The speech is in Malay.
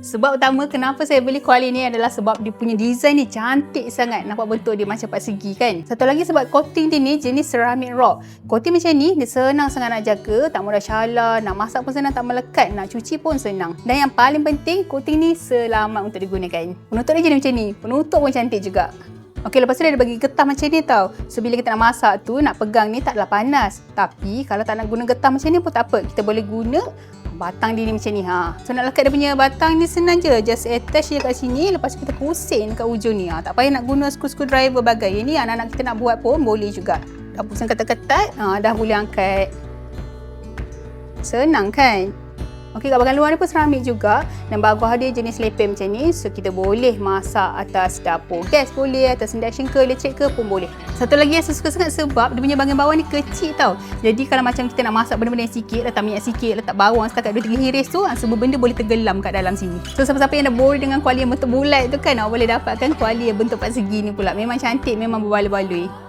Sebab utama kenapa saya beli kuali ni adalah sebab dia punya design ni cantik sangat. Nampak bentuk dia macam persegi kan. Satu lagi sebab coating dia ni jenis ceramic rock. Coating macam ni dia senang sangat nak jaga, tak mudah calar, nak masak pun senang, tak melekat, nak cuci pun senang. Dan yang paling penting, coating ni selamat untuk digunakan. Penutup dia jadi macam ni. Penutup pun cantik juga. Okey, lepas tu dia ada bagi getah macam ni tau. So bila kita nak masak tu, nak pegang ni taklah panas. Tapi kalau tak nak guna getah macam ni pun tak apa. Kita boleh guna batang dia ni macam ni. So nak lekat dia punya batang ni senang je. Just attach je kat sini. Lepas tu kita pusing kat ujung ni. Tak payah nak guna screwdriver bagai. Ini anak-anak kita nak buat pun boleh juga. Dah pusing ketat-ketat, dah boleh angkat. Senang kan? Okey, kat bahagian luar ni pun seramik juga. Dan bawah dia jenis lepem macam ni. So kita boleh masak atas dapur gas boleh, atas induction ke elektrik ke pun boleh. Satu lagi yang saya suka sangat sebab dia punya bahagian bawah ni kecil tau. Jadi kalau macam kita nak masak benda-benda yang sikit, letak minyak sikit, letak bawang setakat 2-3 hiris tu, semua benda boleh tenggelam kat dalam sini. So siapa-siapa yang dah boring dengan kuali yang bentuk bulat tu kan, boleh dapatkan kuali yang bentuk persegi ni pula. Memang cantik, memang berbaloi-baloi.